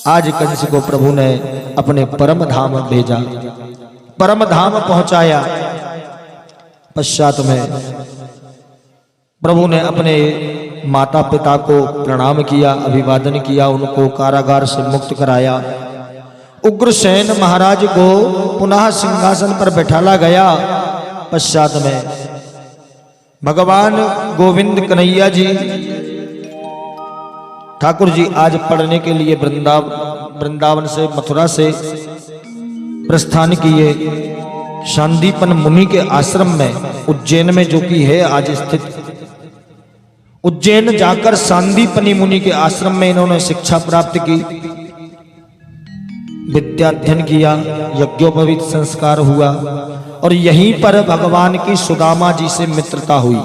आज कंस को प्रभु ने अपने परम धाम भेजा, परम धाम पहुंचाया। पश्चात में प्रभु ने अपने माता पिता को प्रणाम किया, अभिवादन किया, उनको कारागार से मुक्त कराया। उग्रसेन महाराज को पुनः सिंहासन पर बैठाला गया। पश्चात में भगवान गोविंद कन्हैया जी ठाकुर जी आज पढ़ने के लिए वृंदावन से, मथुरा से प्रस्थान किए। शांदीपन मुनि के आश्रम में, उज्जैन में जो कि है आज स्थित, उज्जैन जाकर शांदीपनी मुनि के आश्रम में इन्होंने शिक्षा प्राप्त की, विद्याध्ययन किया, यज्ञोपवीत संस्कार हुआ और यहीं पर भगवान की सुदामा जी से मित्रता हुई।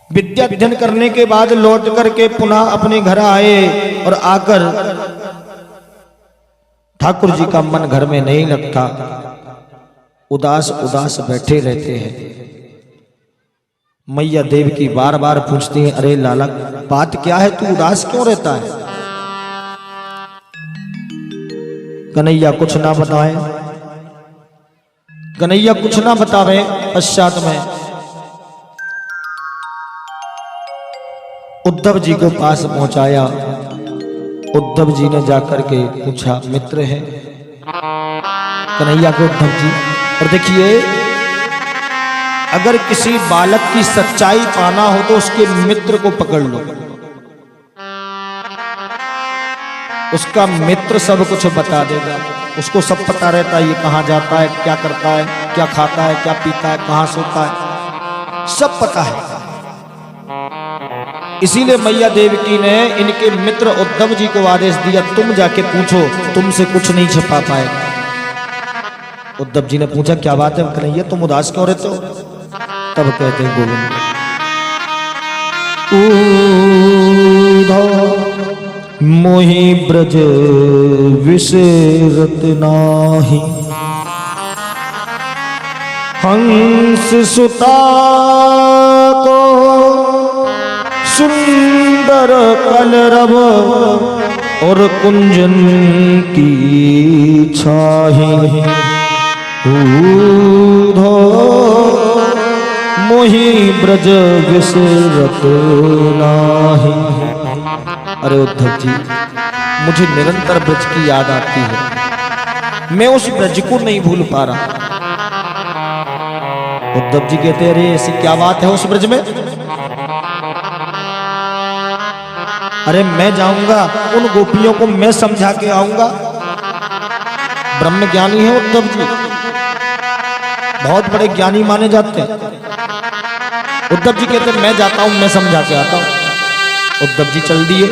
विद्याध्ययन करने के बाद लौट करके पुनः अपने घर आए और आकर ठाकुर जी का मन घर में नहीं लगता, उदास उदास बैठे रहते हैं। मैया देव की बार बार पूछती हैं, अरे लाला बात क्या है, तू उदास क्यों रहता है? कन्हैया कुछ ना बताए, कन्हैया कुछ ना बतावे। पश्चात में उद्धव जी को पास पहुंचाया। उद्धव जी ने जाकर के पूछा, मित्र है कन्हैया को उद्धव जी। और देखिए, अगर किसी बालक की सच्चाई पाना हो तो उसके मित्र को पकड़ लो, उसका मित्र सब कुछ बता देगा। उसको सब पता रहता है, ये कहां जाता है, क्या करता है, क्या खाता है, क्या पीता है, कहां सोता है, सब पता है। इसीलिए मैया देवकी ने इनके मित्र उद्धव जी को आदेश दिया, तुम जाके पूछो, तुमसे कुछ नहीं छिपा पाएगा। उद्धव जी ने पूछा, क्या बात है कन्हैया, तुम उदास क्यों रहते हो? तब कहते हैं गोविंद, मोहि ब्रज विसेरत नाही, हंस सुता को सुंदर कलरव और कुंजन की छाही, ऊधो मोहि ब्रज विसरत नाही। अरे उद्धव जी, मुझे निरंतर ब्रज की याद आती है, मैं उस ब्रज को नहीं भूल पा रहा। उद्धव जी कहते, अरे ऐसी क्या बात है उस ब्रज में? अरे मैं जाऊंगा, उन गोपियों को मैं समझा के आऊंगा। ब्रह्म ज्ञानी है उद्धव जी, बहुत बड़े ज्ञानी माने जाते हैं। उद्धव जी कहते, मैं जाता हूं, मैं समझा के आता हूं। उद्धव जी चल दिए,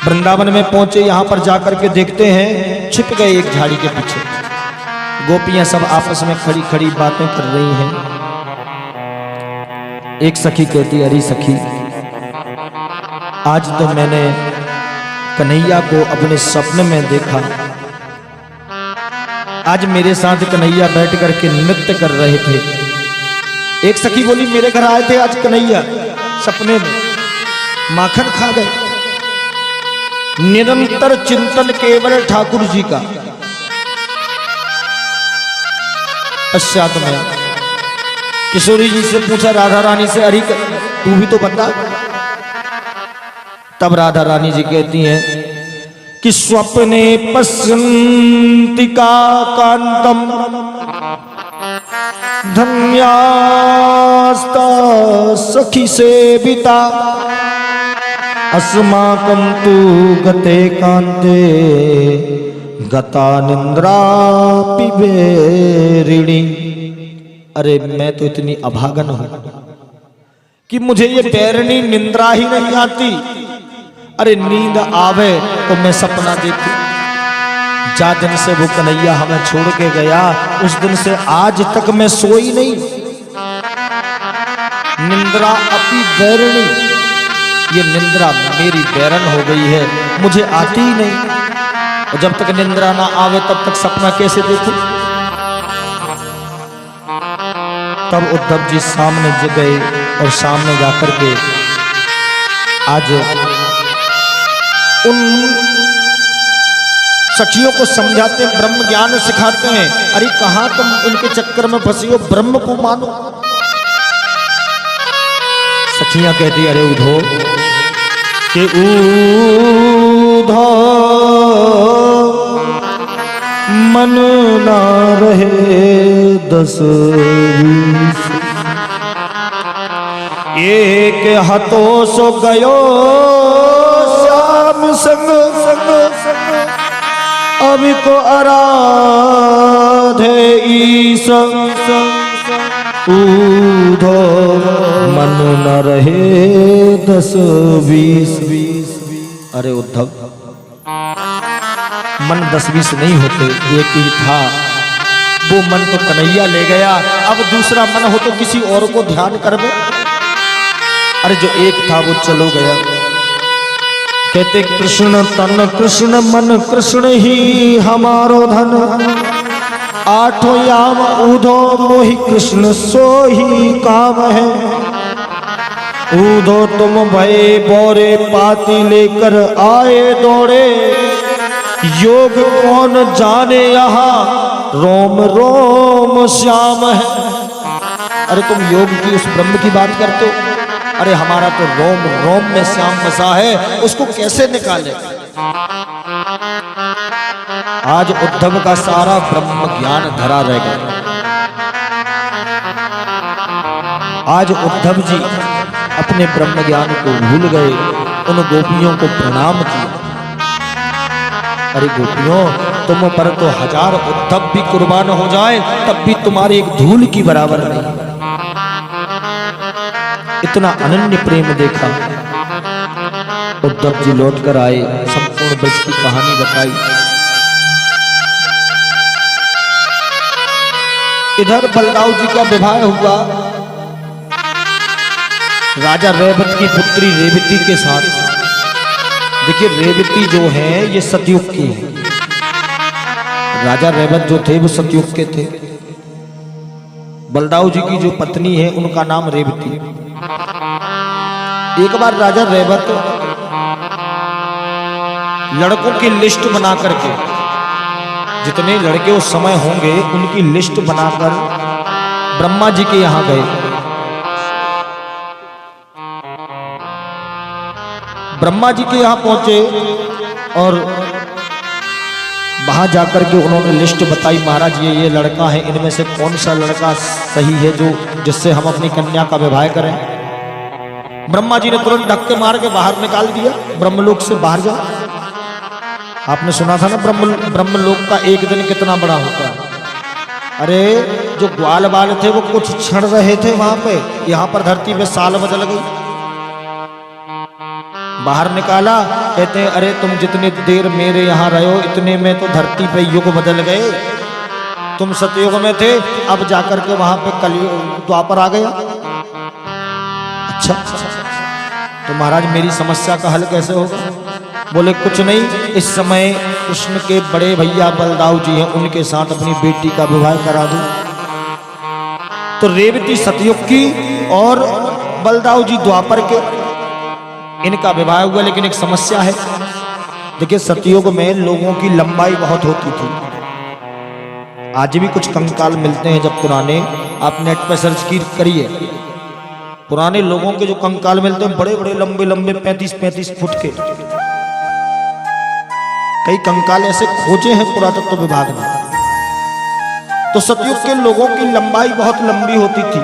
वृंदावन में पहुंचे। यहां पर जाकर के देखते हैं, छिप गए एक झाड़ी के पीछे। गोपियां सब आपस में खड़ी खड़ी बातें कर रही हैं। एक सखी कहती, अरे सखी, आज तो मैंने कन्हैया को अपने सपने में देखा। आज मेरे साथ कन्हैया बैठ करके नृत्य कर रहे थे। एक सखी बोली, मेरे घर आए थे आज कन्हैया सपने में, माखन खा गए। निरंतर चिंतन केवल ठाकुर जी का। पश्चात में किशोरी जी से पूछा, राधा रानी से, अरे तू भी तो बता। तब राधा रानी जी कहती हैं कि स्वप्ने पश्यन्ति का कांतम धन्यास्ता सखी सेविता, अस्माकं तु गते कांते गता निंद्रा पिबेरिणी। अरे मैं तो इतनी अभागन हूं कि मुझे ये बैरणी निंद्रा ही नहीं आती। अरे नींद आवे तो मैं सपना देखूं। जा दिन से वो कन्हैया हमें छोड़ के गया, उस दिन से आज तक मैं सोई नहीं। निंद्रा अपी बैरणी, ये निंद्रा मेरी बैरन हो गई है, मुझे आती ही नहीं। और जब तक निंद्रा ना आवे तब तक सपना कैसे देखूं? तब उद्धव जी सामने गए और सामने जाकर के आज उन सखियों को समझाते हैं, ब्रह्म ज्ञान सिखाते हैं। अरे कहां तुम इनके चक्कर में फंसी हो, ब्रह्म को मानो। सखियां कहती अरे उधो कि उधो मन ना रहे 10-20, एक हाथों सो गयो श्याम संग अभी को आराधे ईश उधो मन न रहे 10-20। अरे उद्धव, मन 10-20 नहीं होते, एक ही था। वो मन तो कन्हैया ले गया, अब दूसरा मन हो तो किसी और को ध्यान करवे। अरे जो एक था वो चलो गया। कहते कृष्ण तन कृष्ण मन कृष्ण ही हमारो धन, आठों याम उधो मोहि कृष्ण सो ही काम है। उधो तुम भये बोरे पाती लेकर आए दौड़े, योग कौन जाने यहाँ रोम रोम श्याम है। अरे तुम योग की उस ब्रह्म की बात करते हो, अरे हमारा तो रोम रोम में श्याम बसा है, उसको कैसे निकाले। आज उद्धव का सारा ब्रह्म ज्ञान धरा रह गया। आज उद्धव जी अपने ब्रह्म ज्ञान को भूल गए, उन गोपियों को प्रणाम किया। अरे गोपियों, तुम पर तो 1000 उद्धव भी कुर्बान हो जाए तब भी तुम्हारे एक धूल की बराबर नहीं। इतना अनन्य प्रेम देखा। उद्धव जी लौट कर आए, संपूर्ण ब्रज की कहानी बताई। इधर बलदाऊ जी का विवाह हुआ राजा रेवत की पुत्री रेवती के साथ। देखिए रेवती जो है ये सतयुग की है, राजा रेवत जो थे वो सतयुग के थे। बलदाऊ जी की जो पत्नी है उनका नाम रेवती। एक बार राजा रेवत लड़कों की लिस्ट बना करके, जितने लड़के उस समय होंगे उनकी लिस्ट बनाकर ब्रह्मा जी के यहां गए। ब्रह्मा जी के यहां पहुंचे और वहां जाकर के उन्होंने लिस्ट बताई, महाराज ये लड़का है, इनमें से कौन सा लड़का सही है जो जिससे हम अपनी कन्या का विवाह करें। ब्रह्मा जी ने तुरंत धक्के मार के बाहर निकाल दिया, ब्रह्मलोक से बाहर जा। आपने सुना था ना ब्रह्मलोक का एक दिन कितना बड़ा होता है। अरे जो ग्वाल बाल थे वो कुछ क्षण रहे थे वहां पे, यहां पर धरती पे साल बदल गई। बाहर निकाला, कहते हैं अरे तुम जितनी देर मेरे यहाँ रहे हो इतने में तो धरती पे युग बदल गए। तुम सतयुग में थे, अब जाकर के वहां पे कलयुग द्वापर आ गया। अच्छा तो महाराज मेरी समस्या का हल कैसे होगा। बोले कुछ नहीं, इस समय कृष्ण के बड़े भैया बलदाऊ जी हैं, उनके साथ अपनी बेटी का विवाह करा दूं। तो रेवती सतयुग की और बलदाऊ जी द्वापर के, इनका विवाह हुआ। लेकिन एक समस्या है, देखिए सतयुग में लोगों की लंबाई बहुत होती थी। आज भी कुछ कंकाल मिलते हैं जब पुराने, आप नेट पर सर्च करिए, पुराने लोगों के जो कंकाल मिलते हैं बड़े बड़े लंबे लंबे 35-35 फुट के। कई कंकाल ऐसे खोजे हैं पुरातत्व विभाग ने। तो सतयुग के लोगों की लंबाई बहुत लंबी होती थी,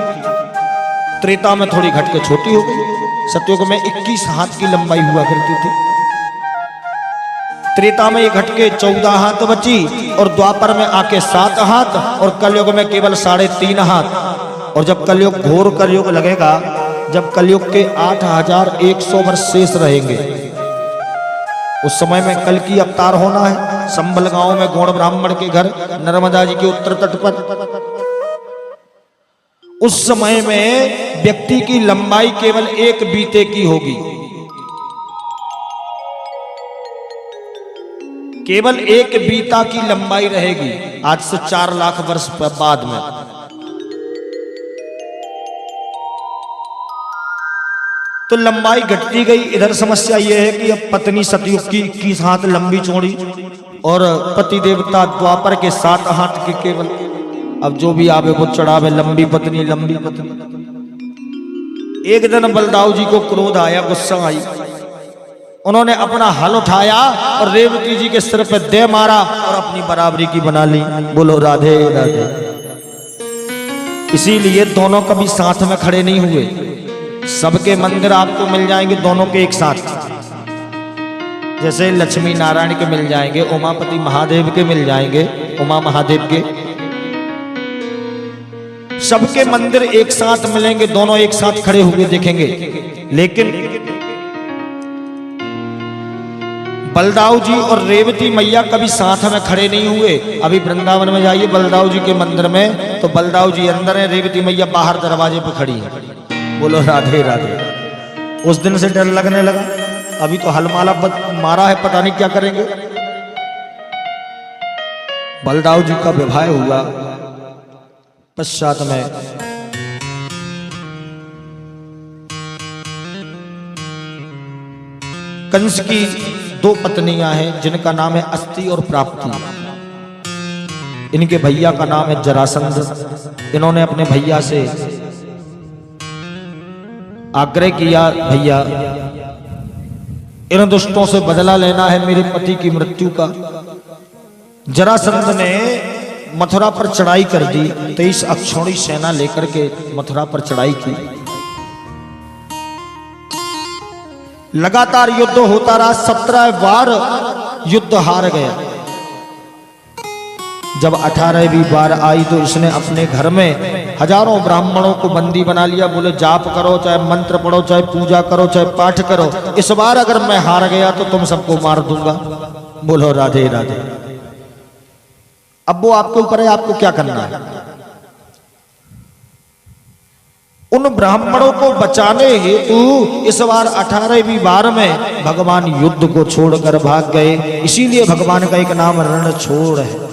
त्रेता में थोड़ी घट के छोटी हो गई। सतयुग में 21 हाथ की लंबाई हुआ करती थी, त्रेता में ये घट के 14 हाथ बची, और द्वापर में आके 7 हाथ, और कलयुग में केवल 3.5 हाथ। और जब कलयुग घोर कलयुग लगेगा, जब कलयुग के 8100 वर्ष शेष रहेंगे, उस समय में कल की अवतार होना है। संबल गांव में गौड़ ब्राह्मण के घर नर्मदा जी के उत्तर तट पर, उस समय में व्यक्ति की लंबाई केवल एक बीते की होगी, केवल एक बीता की लंबाई रहेगी, आज से 4 लाख वर्ष बाद में। तो तो लंबाई घटती गई। इधर समस्या यह है कि अब पत्नी सतयुग की 21 हाथ लंबी चौड़ी और पति देवता द्वापर के 7 हाथ के केवल। अब जो भी आवे वो चढ़ावे, लंबी पत्नी लंबी पत्नी। एक दिन बलदाऊ जी को क्रोध आया, गुस्सा आई। उन्होंने अपना हल उठाया और रेवती जी के सिर पे दे मारा और अपनी बराबरी की बना ली। बोलो राधे राधे। इसीलिए दोनों कभी साथ में खड़े नहीं हुए। सबके मंदिर आपको मिल जाएंगे दोनों के एक साथ, जैसे लक्ष्मी नारायण के मिल जाएंगे, उमापति महादेव के मिल जाएंगे, उमा महादेव के, सबके मंदिर एक साथ मिलेंगे, दोनों एक साथ खड़े हुए देखेंगे। लेकिन बलदाऊ जी और रेवती मैया कभी साथ में खड़े नहीं हुए। अभी वृंदावन में जाइए बलदाऊ जी के मंदिर में, तो बलदाऊ जी अंदर है, रेवती मैया बाहर दरवाजे पर खड़ी है। बोलो राधे राधे। उस दिन से डर लगने लगा। अभी तो हलमाला मारा है, पता नहीं क्या करेंगे। बलदाऊ जी का विवाह हुआ। पश्चात में कंस की 2 पत्नियां हैं जिनका नाम है अस्ति और प्राप्ति। इनके भैया का नाम है जरासंध। इन्होंने अपने भैया से आग्रह किया, भैया इन दुष्टों से बदला लेना है मेरे पति की मृत्यु का। जरासंध ने मथुरा पर चढ़ाई कर दी। 23 अक्षौणी सेना लेकर के मथुरा पर चढ़ाई की। लगातार युद्ध होता रहा। 17 बार युद्ध हार गया। जब 18वीं बार आई तो इसने अपने घर में हजारों ब्राह्मणों को बंदी बना लिया। बोले जाप करो, चाहे मंत्र पढ़ो, चाहे पूजा करो, चाहे पाठ करो, इस बार अगर मैं हार गया तो तुम सबको मार दूंगा। बोलो राधे राधे। अब वो आपके ऊपर है, आपको क्या करना है। उन ब्राह्मणों को बचाने हेतु इस बार 18वीं बार में भगवान युद्ध को छोड़कर भाग गए। इसीलिए भगवान का एक नाम रणछोड़ है।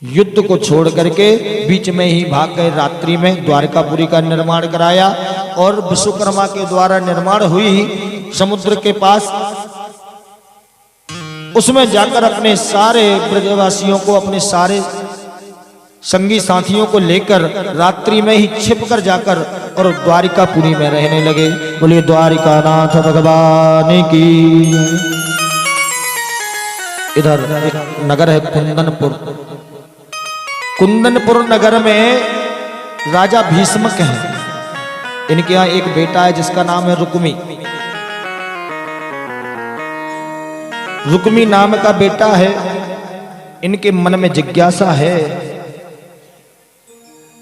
युद्ध को छोड़ करके बीच में ही भाग गए। रात्रि में द्वारकापुरी का निर्माण कराया और विश्वकर्मा के द्वारा निर्माण हुई समुद्र के पास, उसमें जाकर अपने सारे ब्रजवासियों को, अपने सारे संगी साथियों को लेकर रात्रि में ही छिप कर जाकर और द्वारिकापुरी में रहने लगे। बोलिए द्वारिकानाथ भगवान की। इधर एक नगर है कुंदनपुर। कुंदनपुर नगर में राजा भीष्मक हैं। इनके यहाँ एक बेटा है जिसका नाम है रुक्मी। रुक्मी नाम का बेटा है। इनके मन में जिज्ञासा है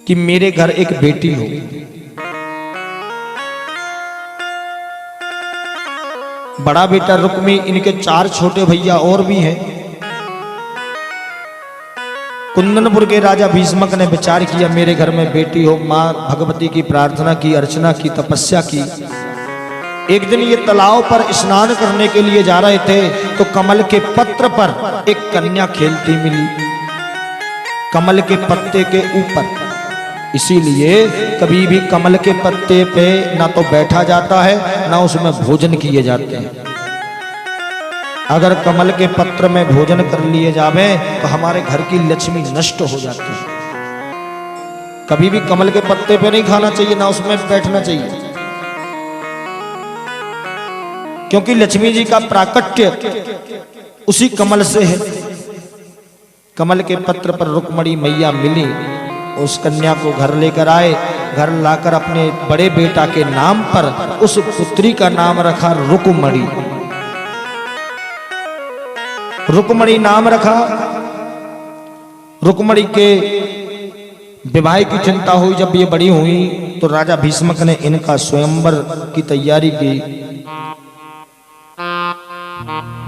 कि मेरे घर एक बेटी हो। बड़ा बेटा रुक्मी, इनके 4 छोटे भैया और भी हैं। कुंदनपुर के राजा भीष्मक ने विचार किया मेरे घर में बेटी हो। मां भगवती की प्रार्थना की, अर्चना की, तपस्या की। एक दिन ये तालाब पर स्नान करने के लिए जा रहे थे तो कमल के पत्र पर एक कन्या खेलती मिली, कमल के पत्ते के ऊपर। इसीलिए कभी भी कमल के पत्ते पे ना तो बैठा जाता है ना उसमें भोजन किए जाते हैं। अगर कमल के पत्र में भोजन कर लिए जावे तो हमारे घर की लक्ष्मी नष्ट हो जाती है। कभी भी कमल के पत्ते पे नहीं खाना चाहिए, ना उसमें बैठना चाहिए, क्योंकि लक्ष्मी जी का प्राकट्य उसी कमल से है। कमल के पत्र पर रुक्मणी मैया मिली, उस कन्या को घर लेकर आए। घर लाकर अपने बड़े बेटा के नाम पर उस पुत्री का नाम रखा रुक्मणी। रुक्मणी नाम रखा। रुक्मणी के विवाह की चिंता हुई। जब ये बड़ी हुई तो राजा भीष्मक ने इनका स्वयंवर की तैयारी की।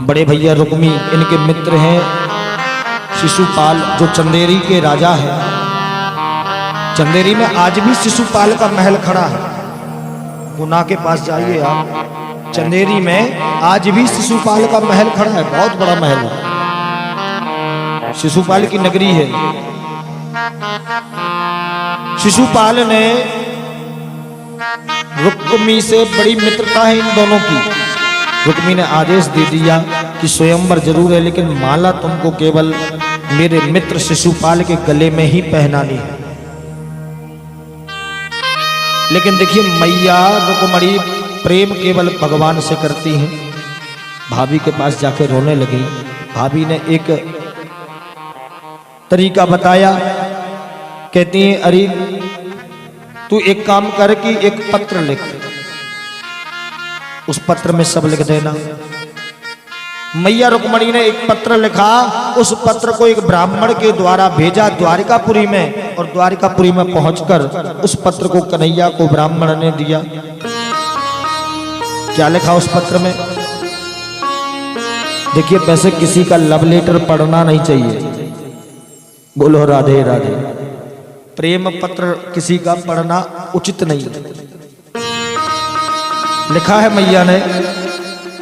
बड़े भैया रुक्मी, इनके मित्र हैं शिशुपाल, जो चंदेरी के राजा हैं। चंदेरी में आज भी शिशुपाल का महल खड़ा है। गुना के पास जाइए आप, चंदेरी में आज भी शिशुपाल का महल खड़ा है। बहुत बड़ा महल है, शिशुपाल की नगरी है। शिशुपाल ने रुक्मी से बड़ी मित्रता है इन दोनों की। रुक्मी ने आदेश दे दिया कि स्वयंवर जरूर है, लेकिन माला तुमको केवल मेरे मित्र शिशुपाल के गले में ही पहनानी है। लेकिन देखिए मैया रुक्मणी प्रेम केवल भगवान से करती हैं। भाभी के पास जाके रोने लगी। भाभी ने एक तरीका बताया, कहती है अरे तू एक काम कर कि एक पत्र लिख, उस पत्र में सब लिख देना। मैया रुक्मणी ने एक पत्र लिखा, उस पत्र को एक ब्राह्मण के द्वारा भेजा द्वारिकापुरी में, और द्वारिकापुरी में पहुंचकर उस पत्र को कन्हैया को ब्राह्मण ने दिया। क्या लिखा उस पत्र में? देखिए वैसे किसी का लव लेटर पढ़ना नहीं चाहिए, बोलो राधे राधे। प्रेम पत्र किसी का पढ़ना उचित नहीं है। लिखा है मैया ने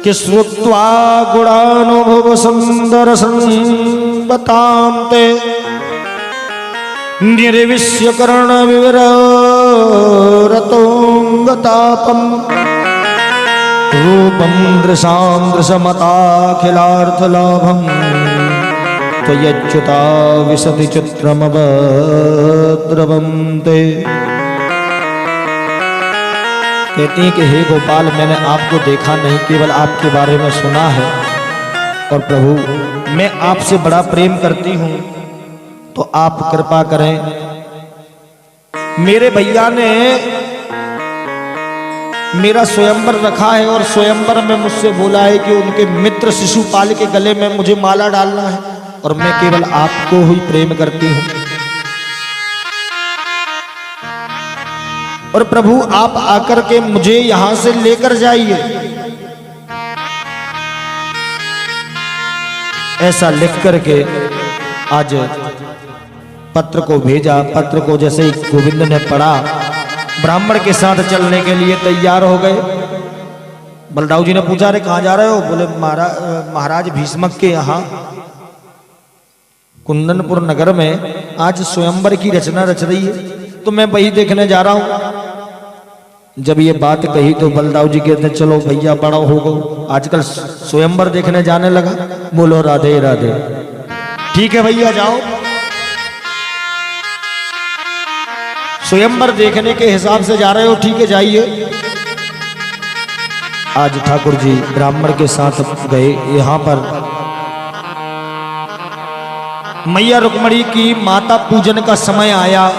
कि श्रुत्वा गुणानुभव सुंदर संबतां ते निर्विश्य कर्ण विवर रतोंगतापम रूपम दृशां दृशमताखिलार्थलाभम त्वयच्युता विशति चित्रमवद्रवं ते। कहती हैं कि हे गोपाल, मैंने आपको देखा नहीं, केवल आपके बारे में सुना है, और प्रभु मैं आपसे बड़ा प्रेम करती हूं, तो आप कृपा करें। मेरे भैया ने मेरा स्वयंवर रखा है, और स्वयंवर में मुझसे बोला है कि उनके मित्र शिशुपाल के गले में मुझे माला डालना है, और मैं केवल आपको ही प्रेम करती हूं। और प्रभु आप आकर के मुझे यहां से लेकर जाइए। ऐसा लिख करके आज पत्र को भेजा। पत्र को जैसे ही गोविंद ने पढ़ा, ब्राह्मण के साथ चलने के लिए तैयार हो गए। बलदाऊ जी ने पूछा, अरे कहां जा रहे हो? बोले महाराज भीष्मक के यहाँ कुंदनपुर नगर में आज स्वयंवर की रचना रच रही है, तो मैं वही देखने जा रहा हूं। जब ये बात कही तो बलदाऊ जी कहते चलो भैया बड़ा हो गो, आजकल स्वयंवर देखने जाने लगा। बोलो राधे राधे। ठीक है भैया जाओ, स्वयंवर देखने के हिसाब से जा रहे हो, ठीक है जाइए। आज ठाकुर जी ब्राह्मण के साथ गए। यहाँ पर मैया रुक्मणी की माता पूजन का समय आया,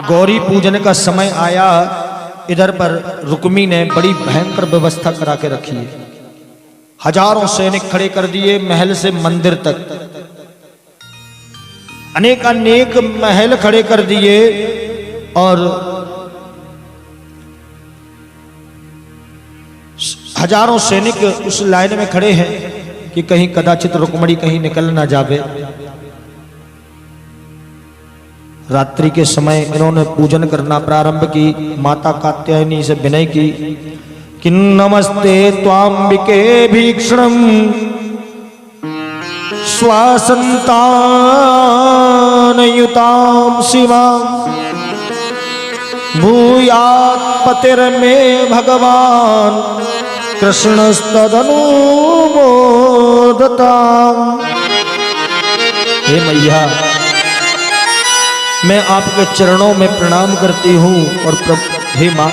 गौरी पूजन का समय आया। इधर पर रुक्मी ने बड़ी भयंकर व्यवस्था करा के रखी है। हजारों सैनिक खड़े कर दिए महल से मंदिर तक, अनेक महल खड़े कर दिए, और हजारों सैनिक उस लाइन में खड़े हैं कि कहीं कदाचित रुक्मणी कहीं निकल ना जावे। रात्रि के समय इन्होंने पूजन करना प्रारंभ की। माता कात्यायनी से विनय की कि नमस्ते त्वांबिके भीक्षणं स्वासंतानयुतां शिवां भूयात् पतिर्मे भगवान् कृष्णस्तदनुमोदताम्। हे मैया, मैं आपके चरणों में प्रणाम करती हूँ, और हे माँ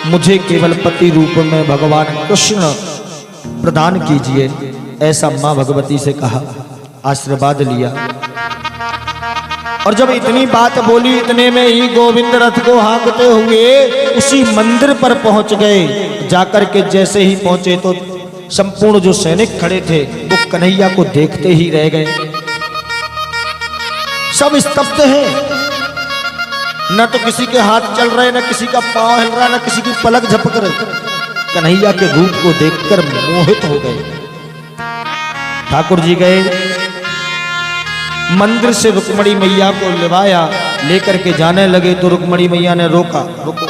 मुझे केवल पति रूप में भगवान कृष्ण प्रदान कीजिए। ऐसा माँ भगवती से कहा, आशीर्वाद लिया। और जब इतनी बात बोली, इतने में ही गोविंद रथ को हाँकते हुए उसी मंदिर पर पहुंच गए। जाकर के जैसे ही पहुंचे तो संपूर्ण जो सैनिक खड़े थे वो कन्हैया को देखते ही रह गए। सब स्तब्ध हैं, न तो किसी के हाथ चल रहे, न किसी का पांव हिल रहा, न किसी की पलक झपक रही। कन्हैया के रूप को देखकर मोहित हो गए। ठाकुर जी गए, मंदिर से रुक्मणी मैया को लिवाया, लेकर के जाने लगे तो रुक्मणी मैया ने रोका, रुको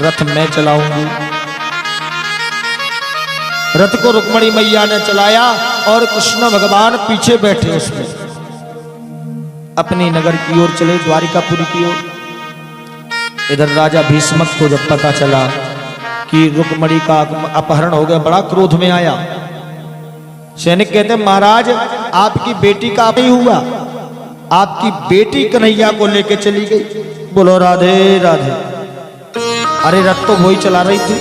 रथ मैं चलाऊंगी। रथ को रुक्मणी मैया ने चलाया और कृष्ण भगवान पीछे बैठे उसमें अपनी नगर की ओर चले, द्वारिकापुरी की ओर। इधर राजा भीष्मक को जब पता चला कि रुक्मणी का अपहरण हो गया, बड़ा क्रोध में आया। सैनिक कहते हैं महाराज आपकी बेटी का ही हुआ, आपकी बेटी कन्हैया को लेके चली गई। बोलो राधे राधे। अरे रथ तो वही चला रही थी,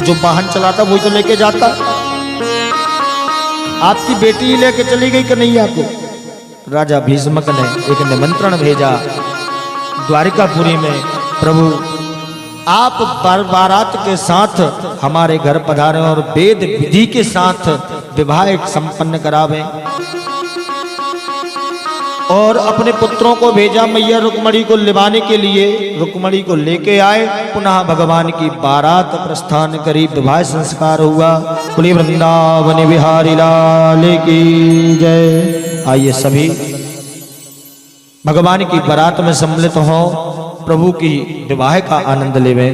जो वाहन चलाता वही तो लेके जाता, आपकी बेटी ही लेके चली गई कन्हैया को। राजा भीष्मक ने एक निमंत्रण भेजा द्वारिकापुरी में, प्रभु आप बारात के साथ हमारे घर पधारें और वेद विधि के साथ विवाह संपन्न करावें। और अपने पुत्रों को भेजा मैया रुक्मणी को लिवाने के लिए। रुक्मणी को लेके आए, पुनः भगवान की बारात प्रस्थान करी, विवाह संस्कार हुआ। बोलिए वृंदावन बिहारी लाल की जय। आइए सभी भगवान की बारात में सम्मिलित हो, प्रभु की विवाह का आनंद लेवें।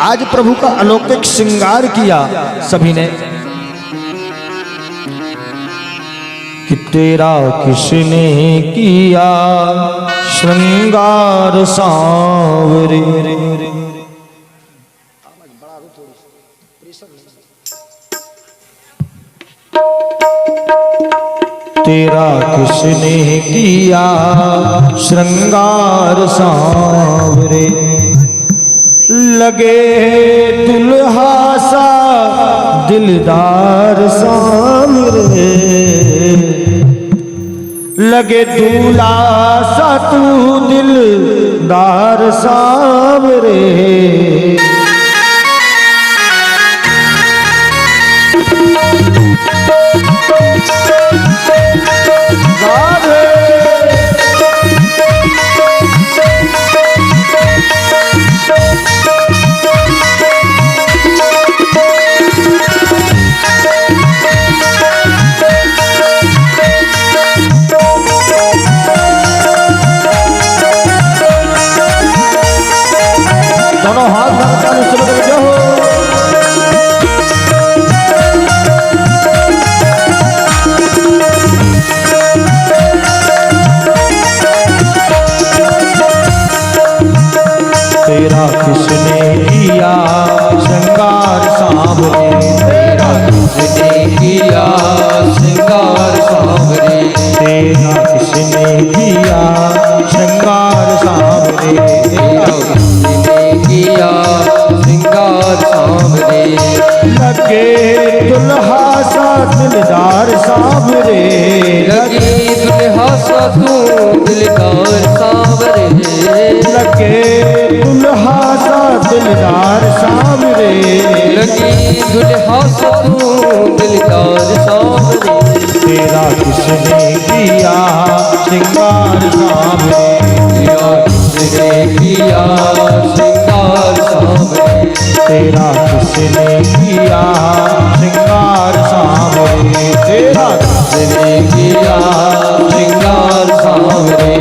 आज प्रभु का अलौकिक श्रृंगार किया सभी ने। कि तेरा किसने किया श्रृंगार सांवरे, तेरा किसने किया श्रृंगार सांवरे, लगे दुल्हा सा दिलदार सांवरे, लगे दूल्हा सा तू दिलदार सांवरे। दोनों हाथ लगातार इस तरह से हो। तेरा किसने किया श्रृंगार सांवरे, तेरा किसने किया श्रृंगार सांवरे, तेरा किसने किया श्रृंगार सांवरे, तेरा किया श्रृंगार सांवरे, लगे दुल्हा सा दिलदार सांवरे, लगे दुल्हा सा तू दिलदार सांवरे, लगे दुल्हा सा दिलदार सांवरे, लगे दुल्हा सा तू दिलदार सांवरे। तेरा किसने किया श्रृंगार सांवरे, तेरा किसने किया श्रृंगार सांवरे, तेरा किसने किया श्रृंगार सांवरे, तेरा किसने किया श्रृंगार सांवरे।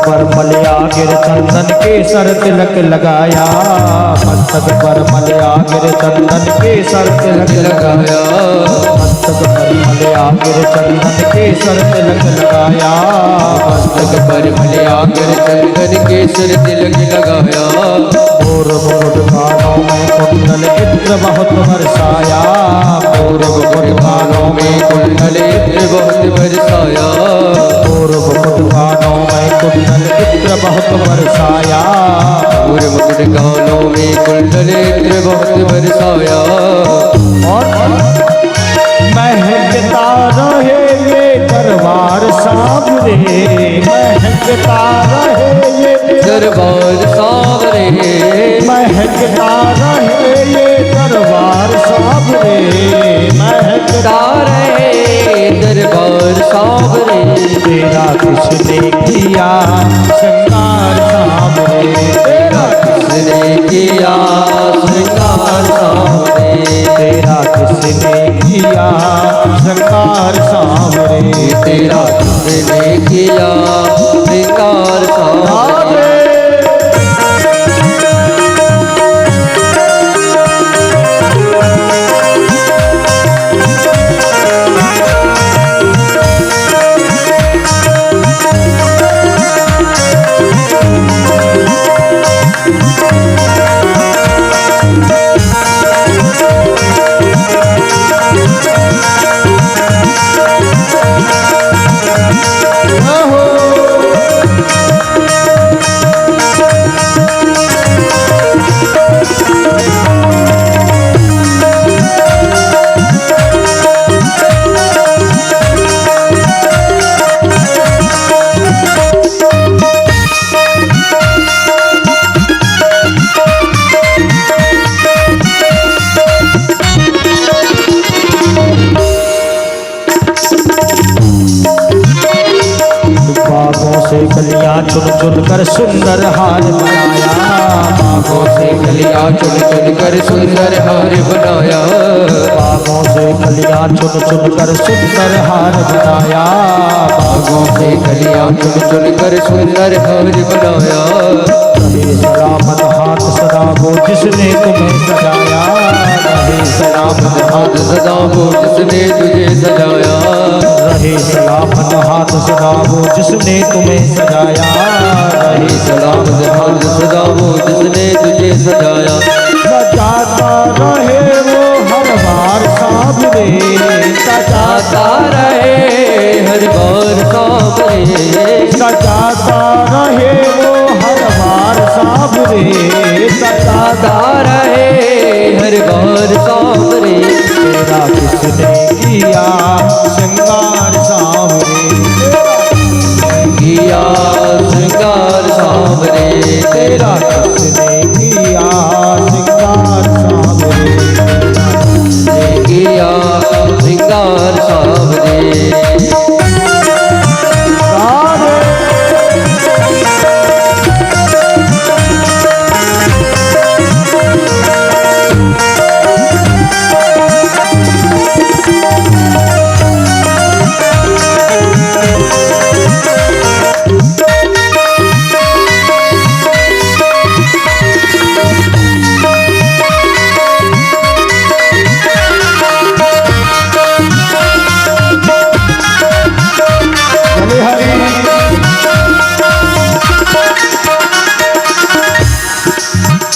पर मलया गिर चंदन केसर तिलक लगाया, मस्तक पर मलया गिर चंदन केसर तिलक लगाया, मस्तक पर मलया गिर चंदन केसर तिलक लगाया, मस्तक पर मलया गिर चंदन केसर तिलक लगाया। और मुकुट बालों में कुंडल इत्र बहुत बरसाया, और मुकुट बालों में कुंडल इत्र बहुत बरसाया, और मुकुट बालों में कुंडल इत्र बहुत बरसाया, उन गालों में कुंडलेत्र बहुत बरसाया। और महकता रहे ये दरबार सांवरे, महकता रहे ये दरबार सांवरे, महकता रहे ये दरबार सांवरे, महकता रहे दरबार सांवरे। तेरा किसने किया श्रृंगार सांवरे, तेरा किसने किया श्रृंगार सांवरे, तेरा किसने किया श्रृंगार सांवरे, तेरा किसने किया श्रृंगार सांवरे। से कलियां चुन चुन कर सुंदर हार बनाया, बागों से कलियां चुन चुन कर सुंदर हार बनाया, बागों से कलियां चुन चुन कर सुंदर हार बनाया, बागों से कलियां चुन चुन कर सुंदर हार बनाया। रहे सलामत हाथ सदा वो जिसने तुम्हें सजाया, रहे सलामत हाथ सदा वो जिसने तुझे सजाया, रहे सलामत हाथ सदा वो जिसने तुम्हें सजाया, रहे सलामत हाथ सदा वो जिसने तुझे सजाया। सजाता रहे वो हर बार सांवरे, सजाता रहे हर बार सांवरे, सजाता रहे वो हर बार सांवरे, सजाता रहे हर बार सांवरे। तेरा किसने किया श्रृंगार सांवरे, किया श्रृंगार सांवरे, तेरा किसने किया श्रृंगार सांवरे, किया श्रृंगार सांवरे।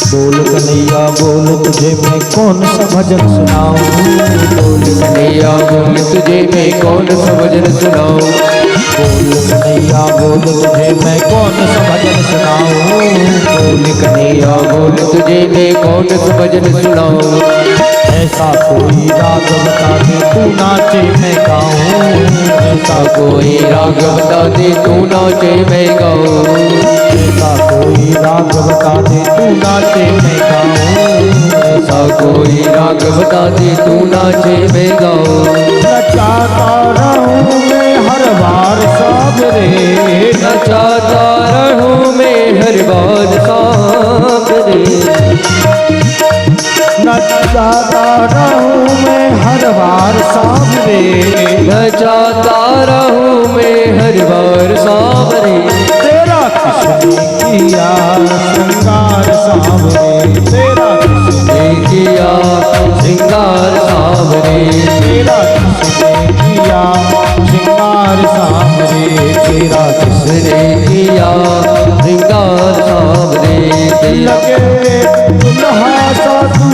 बोल कन्हैया बोल तुझे मैं कौन सा भजन सुनाऊं, बोल कन्हैया बोल तुझे मैं कौन सा भजन सुनाऊं, बोल कन्हैया बोल तुझे मैं कौन सा भजन सुनाऊं, बोल कन्हैया बोल तुझे मैं कौन सा भजन सुनाऊं। ऐसा कोई राग बता दे तू नाचे मैं गाऊं, ऐसा कोई राग बता दे तू नाचे मैं गाऊं, ऐसा कोई राग बता दे तू नाचे मैं गाऊं, ऐसा कोई राग बता दे तू नाचे मैं गाऊं। नचाता रहूं मैं हर बार सांवरे, नचाता रहूं मैं हर बार सांवरे, नचाता रहूं मैं हर बार सांवरे, नचाता रहूं मैं हर बार सांवरे। तेरा किसने किया श्रृंगार सांवरे, तेरा किसने किया श्रृंगार सांवरे, तेरा किसने किया श्रृंगार सांवरे, तेरा किसने किया श्रृंगार सांवरे। लगे दुल्हा सा तू,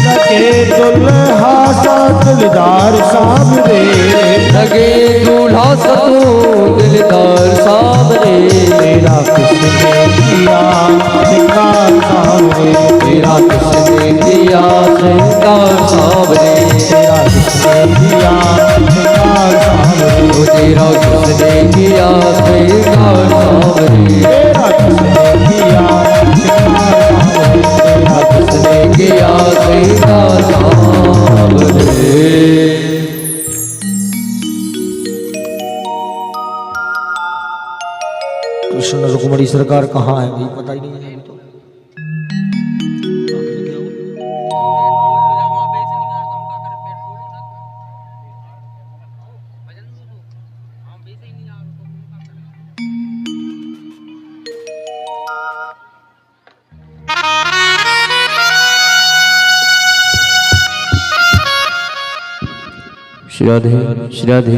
लगे दुल्हा सा दिलदार सांवरे, लगे दूल्हा सा तू दिलदार सांवरे, तेरा किसने किया सांवरे, तेरा किसने दिया श्रृंगार सांवरे, तेरा किसने दिया श्रृंगार सांवरे, ओ तेरा किसने दिया श्रृंगार सांवरे, तेरा किसने दिया श्रृंगार सांवरे, तेरा किसने दिया श्रृंगार सांवरे। कृष्ण रुक्मणी सरकार कहाँ है भाई, पता ही नहीं है तो। श्री राधे श्री राधे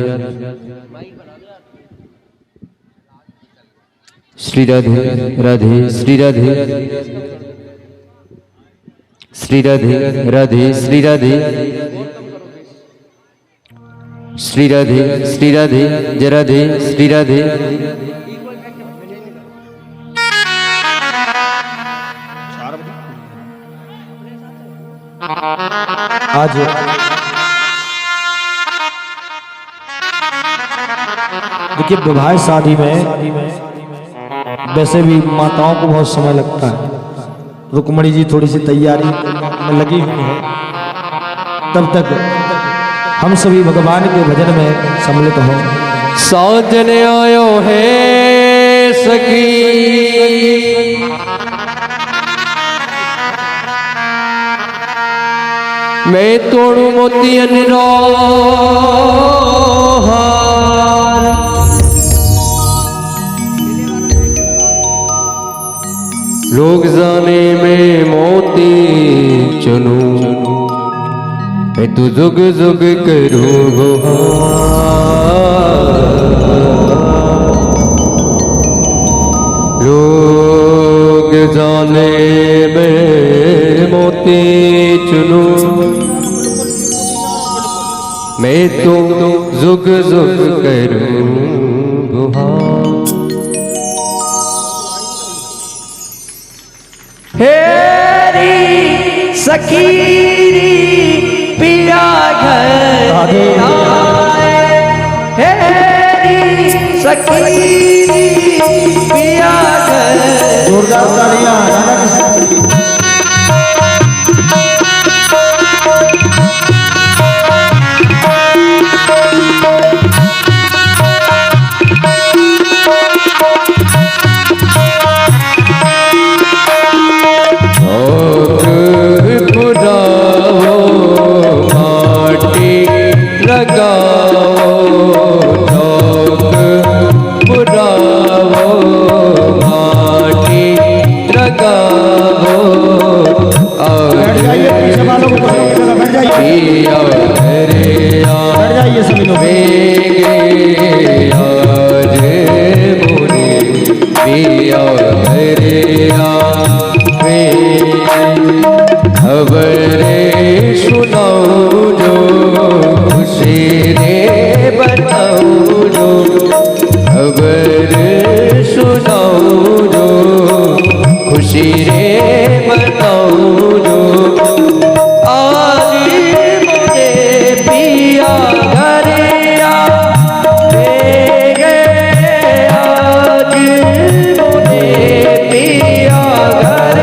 श्री राधे राधे श्री राधे श्री राधे राधे श्री राधे श्री राधे श्री राधे जय राधे श्री राधे। आज देखिए विवाह शादी में वैसे भी माताओं को बहुत समय लगता है। रुक्मणी जी थोड़ी सी तैयारी में लगी हुई है, तब तक हम सभी भगवान के भजन में सम्मिलित हों। साजन आयो है सखी मैं तोड़ू मोतियन रो हार, लोग जाने में मोती चुनूं मैं तो जुग जुग करूं लोग जाने में मोती चुनूं मैं तो जुग जुग करूं हेरी सखीरी पिया घर आए, हेरी सखीरी पिया घर। जोरदार तालियां। खबरें सुनाओ जो खुशी रे बताओ जो खबरें सुनाओ जो खुशी रे बताओ जो आज मोरे पिया घर आज मोरे पिया घर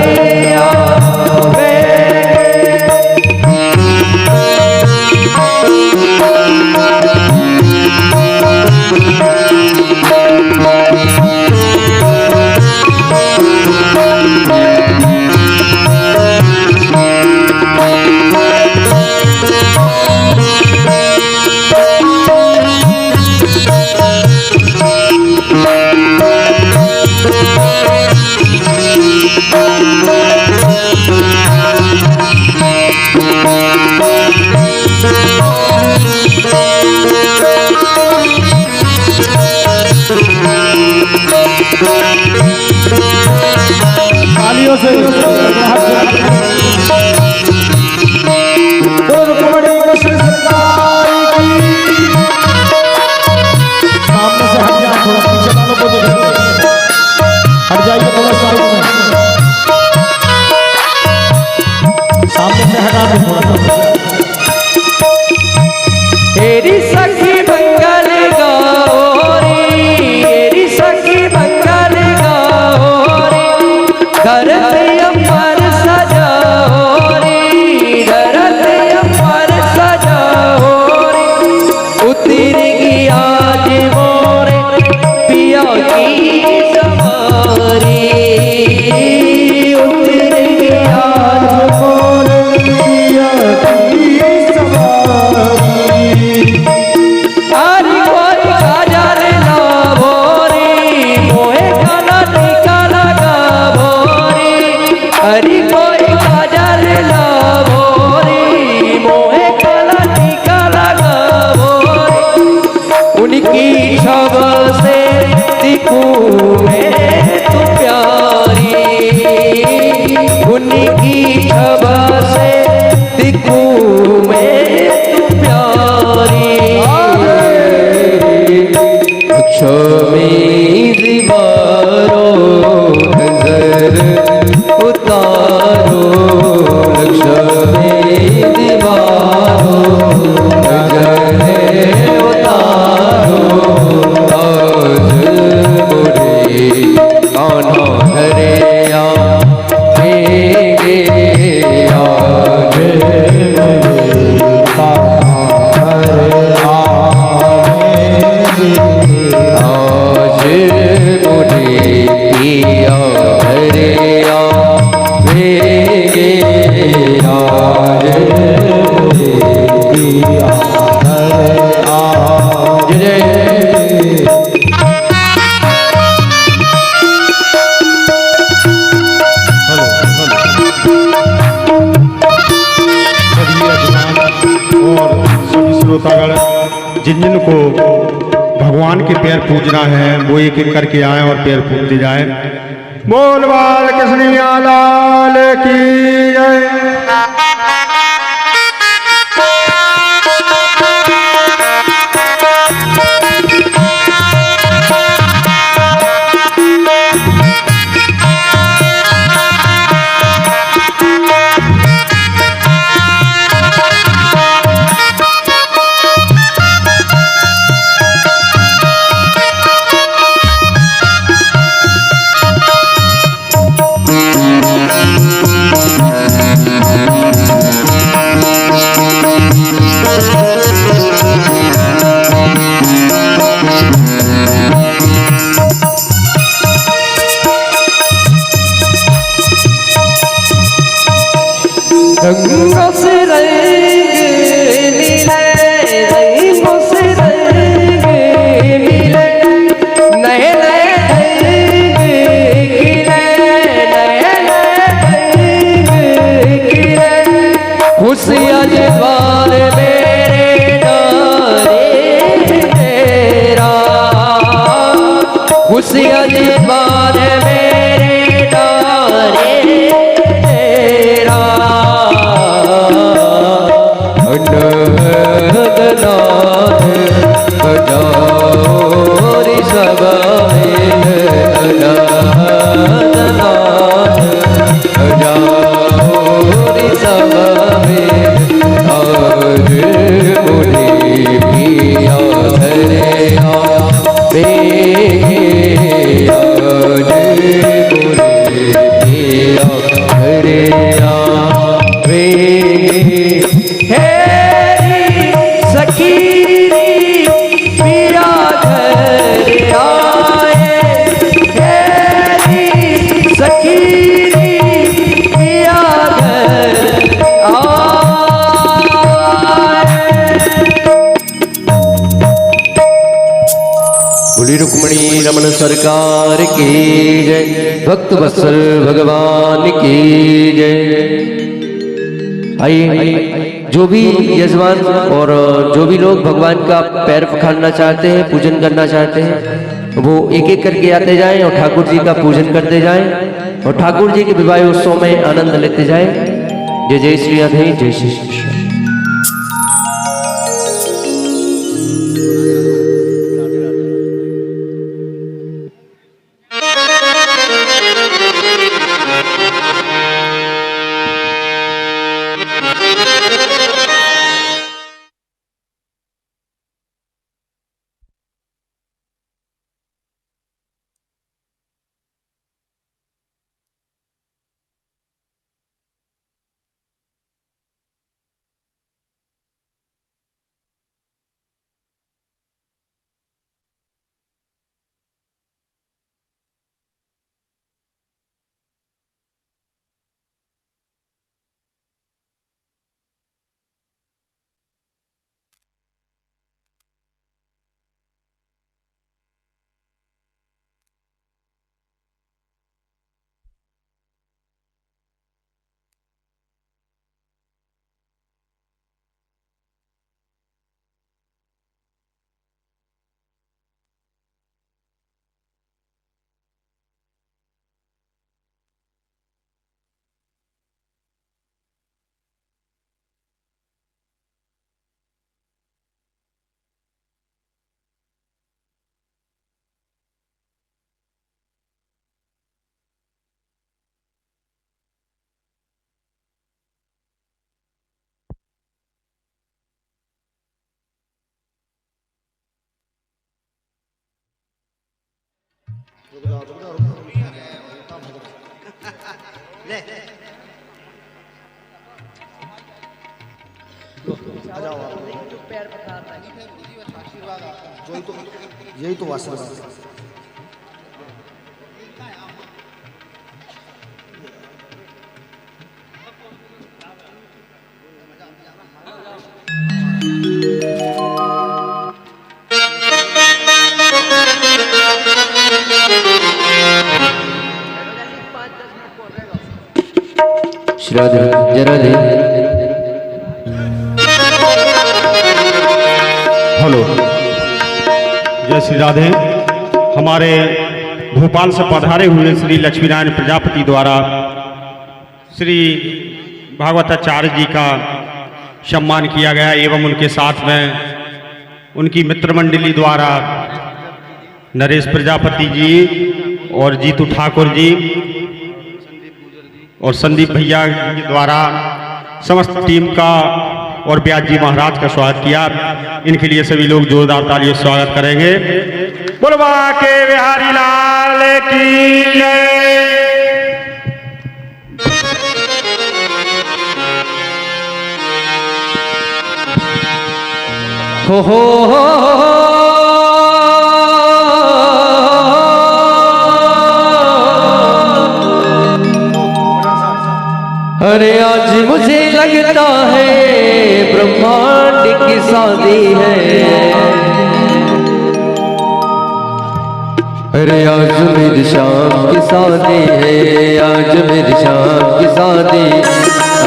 तालियों से रुक्मणी कृष्ण सरकार की। सामने से हट जाए, थोड़ा पीछे वालों को देखिए, हट जाइए थोड़ा साइड में। धरती अमर सजाओ रे, धरती अमर सजाओ रे, उतरेगी आज मोरे पिया की सवारी, उतरेगी आज मोरे पिया की सवारी। अरे कोई काजल लावो रे, मोहे काला टीका लगावो रे, अरे कोई काजल लावो रे, मोहे काला टीका लगावो रे, उनकी छब से दिखूं मैं तू प्यारी, उनकी छब से दिखूं मैं तू प्यारी। क्षमी दीवारो नजर उतारो, क्षमी दीवारो नजर उतारो, आज मुझे कान्हा हरे आगे आज आज मुझे पिया हरे आवेगे, आज मुझे पिया हरे आवेगे। और सभी श्रोतागण जिन जिन को भगवान के पैर पूजना है वो एक एक करके आए और पैर पूजते जाए। बोल बाल कृष्णिया लाल की जय। रंगों से रंग मिले, रंगों से रंग मिले, नए नए रंग खिले, नए नए रंग खिले, खुशियाँ जवान मेरे नारे तेरा, खुशियाँ जवान मेरे नारे तेरा। अनहदनाथ बजाओ रे सब मिल, अनहदनाथ बजाओ रे सब मिल, आज मुझे पिया हरे आवेगे, आज मुझे पिया हरे आवेगे। सखी पिया घर आए, सखी पिया घर आए। बोली रुक्मणी रमन सरकार की जय, भक्त वत्सल भगवान की जय। आइए जो भी यजमान और जो भी लोग भगवान का पैर पखारना चाहते हैं, पूजन करना चाहते हैं, वो एक एक करके आते जाएं और ठाकुर जी का पूजन करते जाएं और ठाकुर जी के विवाह उत्सव में आनंद लेते जाएं। जय जय श्री राधे, जय श्री कृष्ण। यही तो आशीर्वाद। श्राद्ध जरा दे। हेलो, जय श्री राधे। हमारे भोपाल से पधारे हुए श्री लक्ष्मीनारायण प्रजापति द्वारा श्री भागवताचार्य जी का सम्मान किया गया एवं उनके साथ में उनकी मित्र मंडली द्वारा नरेश प्रजापति जी और जीतू ठाकुर जी और संदीप भैया के द्वारा समस्त टीम का और ब्याज जी महाराज का स्वागत किया। इनके लिए सभी लोग जोरदार तालियों से स्वागत करेंगे। बोलवा के बिहारी लाल की जय। हो अरे आज मुझे लगता है ब्रह्मांड की शादी है। अरे आज मेरी शाम की शादी है, आज मेरी शाम की शादी,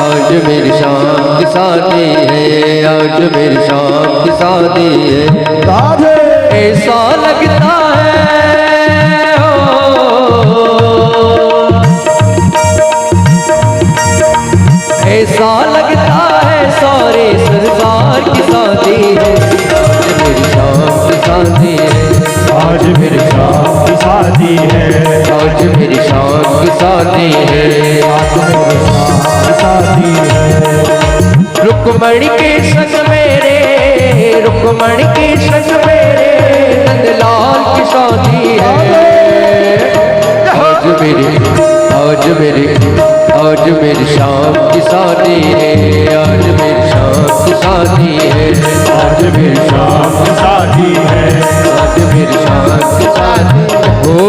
आज मेरी शाम की शादी है, आज मेरी शाम की शादी है। ऐसा लगता है ऐसा लगता है सारे संसार की शादी है। आज मेरी शाम की शादी है, आज मेरी शाम की शादी है, आज मेरी शाम की शादी है, आज मेरी शाम की शादी है। रुक्मणी के संग मेरे, रुक्मणी के संग मेरे नंदलाल की शादी है। आज मेरी शाम की शादी है, आज मेरी शाम की शादी है, आज मेरी शाम की शादी है, आज मेरी शाम की शादी हो।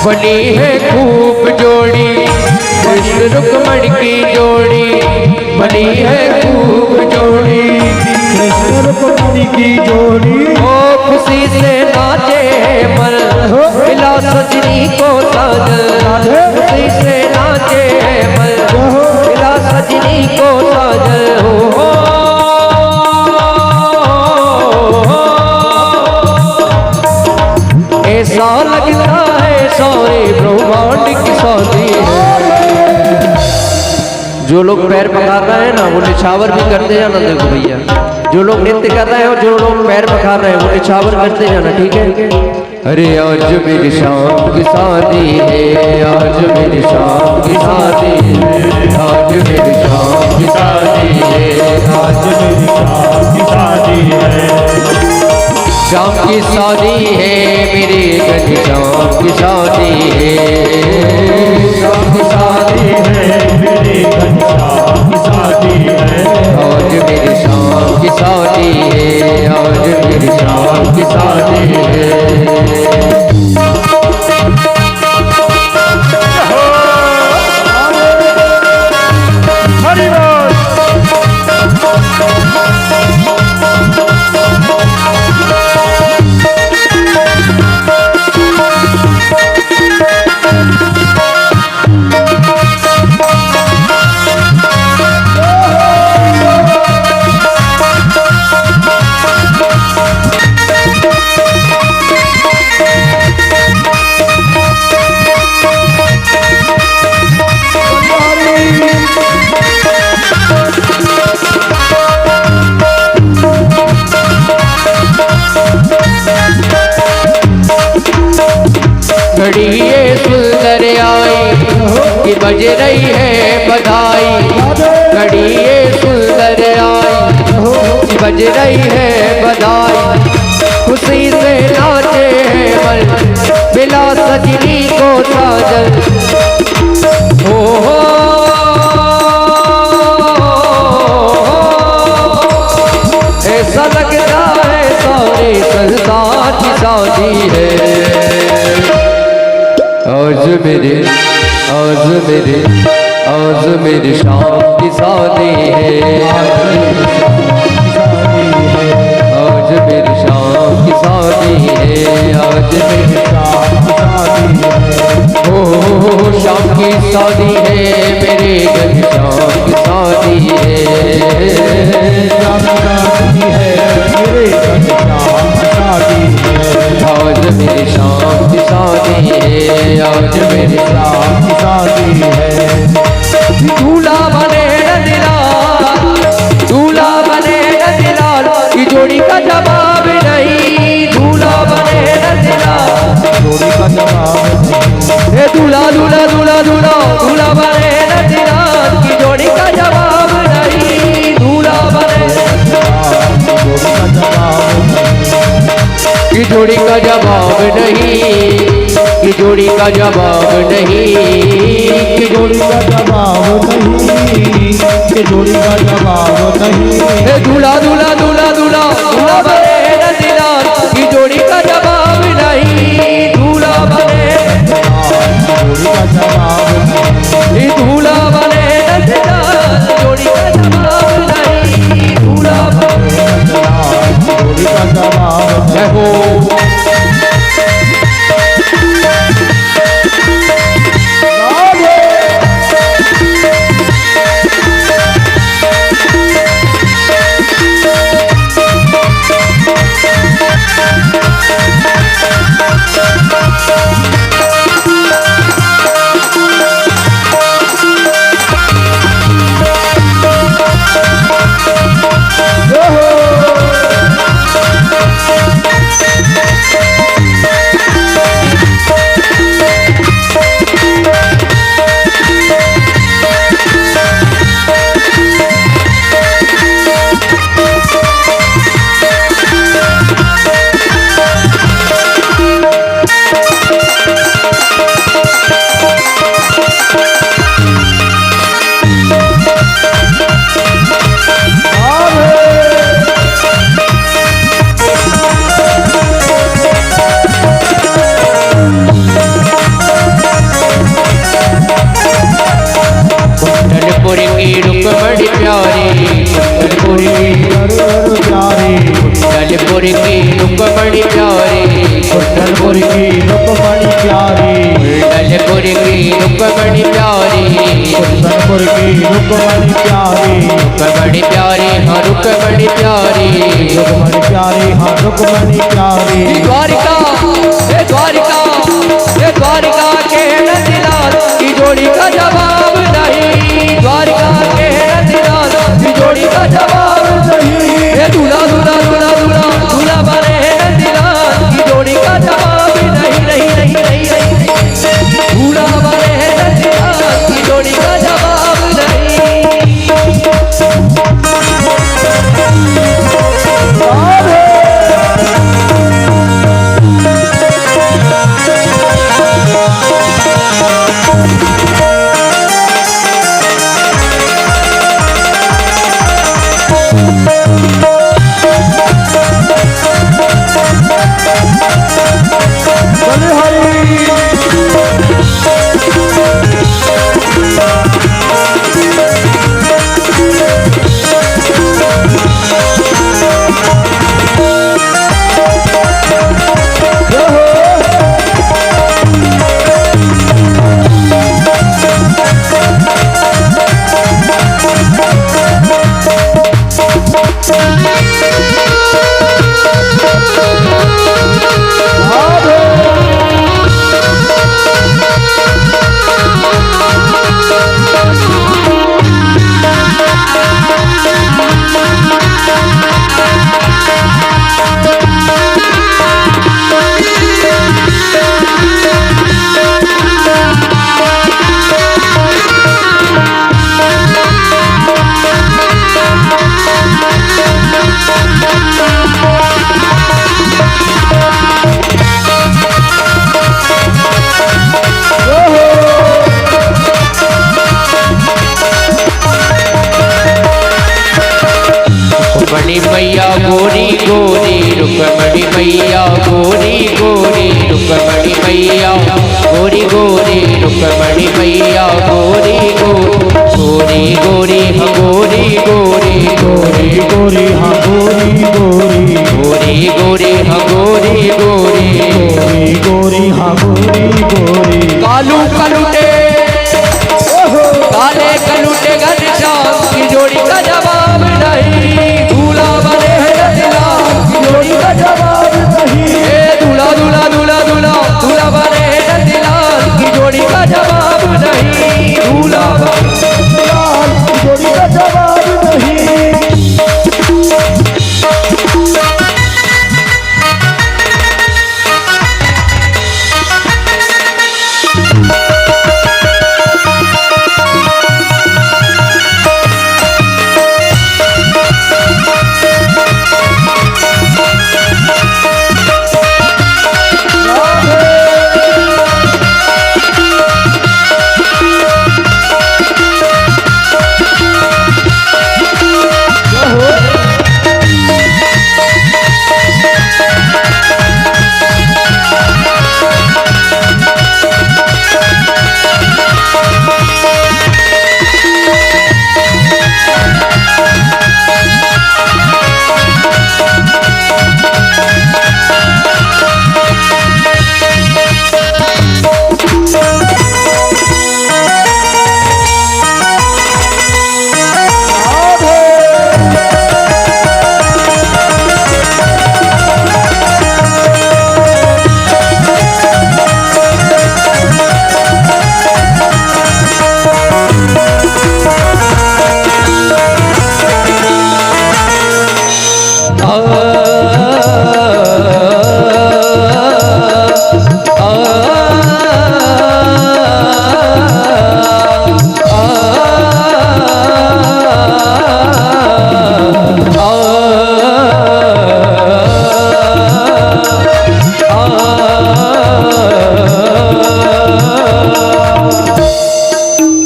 बनी है खूब जोड़ी कृष्ण रुक्मणी की जोड़ी, बनी है खूब जोड़ी कृष्ण रुक्मणी की जोड़ी। ओ खुशी से नाचे मन मिला सजनी को साजन, खुशी से नाचे मन मिला सजनी को साजन हो। ऐसा लगता है सारे ब्रह्मांड की शादी है। जो लोग पैर पखार रहे हैं ना वो निछावर भी करते जाना। देखो भैया, जो लोग नृत्य कर रहे हैं और जो लोग पैर पखार रहे हैं वो निछावर करते जाना, ठीक है। अरे आज मेरी शाम की शादी है, आज मेरी शाम की शादी है, आज मेरी शाम की शादी है, आज मेरी शाम की शादी है। शाम की शादी है मेरे गज, शाम की शादी है, शाम की शादी है मेरे गज, शाम की शादी है। आज मेरी शाम की शादी है, आज मेरी शाम की शादी है। हरि बोल। बज रही है बधाई, घड़ी ये सुंदर आई। बज रही है बधाई, खुशी से नाचे हैं मन, मिला सजनी को साजन। हो ऐसा लगता है सारे संसार की शादी है। आज मेरे शाम की शादी है। आज मेरी शाम की शादी है। आज मेरी शाम की शादी है। ओ शाम की शादी है, मेरे घर शाम की शादी है। शाम शादी है, मेरे घर शाम शादी है। आज मेरी शाम की शादी है। आज मेरी शाम की शादी है। दूल्हा बने नंदलाल, दूल्हा बने नंदलाल, की जोड़ी का जवाब नहीं। दूल्हा बने नंदलाल, जोड़ी का जवाब नहीं। ए दूल्हा दूल्हा दूल्हा दूल्हा दूल्हा बने नंदलाल, की जोड़ी का जवाब नहीं। दूल्हा बने जोड़ी का जवाब नहीं। की जोड़ी का जवाब नहीं। की जोड़ी का जवाब नहीं। कि जोड़ी का जवाब नहीं। कि जोड़ी का जवाब नहीं। ए दूल्हा दूल्हा दूल्हा दूल्हा दूल्हा बने नंदलाल, की जोड़ी का जवाब नहीं। दूल्हा बने जोड़ी का जवाब नहीं। दूल्हा बने नंदलाल, जोड़ी का जवाब नहीं। दूल्हा बने जोड़ी का जवाब जय हो। कुंडलपुर की रुक बड़ी प्यारी, कुंडलपुर की कुंडलपुर की रुक बड़ी प्यारी, कुंडलपुर की रुक बड़ी प्यारी। कुंडलपुर की रुक बड़ी प्यारी, कुंडलपुर की रुक बड़ी प्यारी। रुक बड़ी प्यारी, हाँ रुक बड़ी प्यारी। रुक बड़ी प्यारी, हाँ रुक बड़ी प्यारी। द्वारिका हे द्वारिका, हे द्वारिका के नंदलाल, की जोड़ी का जवाब नहीं। द्वारिका के नंदलाल, की जोड़ी का जवाब नहीं। हे दूल्हा दूल्हा दूल्हा दूल्हा दूल्हा बने नंदलाल, की जोड़ी का जवाब नहीं। नहीं नहीं नहीं नहीं, दूल्हा बने नंदलाल, की जोड़ी का जवाब नहीं। रुक्मणी मैया गोरी गोरी, रुक्मणी मैया गोरी गोरी, रुक्मणी मैया गोरी गोरी, रुक्मणी मैया गोरी गोरी, गोरी गोरी हाँ गोरी गोरी, गोरी गोरी हाँ गोरी गोरी, गोरी गोरी हाँ गोरी गोरी, गोरी गोरी हाँ गोरी गोरी। कालू कलूटे काले कलूटे घनश्याम की जोड़ी का जवाब नहीं, दूल्हा बने हैं रतलाम की जोड़ी का जवाब नहीं, दूल्हा दूल्हा दूल्हा दूल्हा दूल्हा बने हैं रतलाम की जोड़ी का जवाब नहीं, दूल्हा लाल की जोड़ी का जवाब नहीं।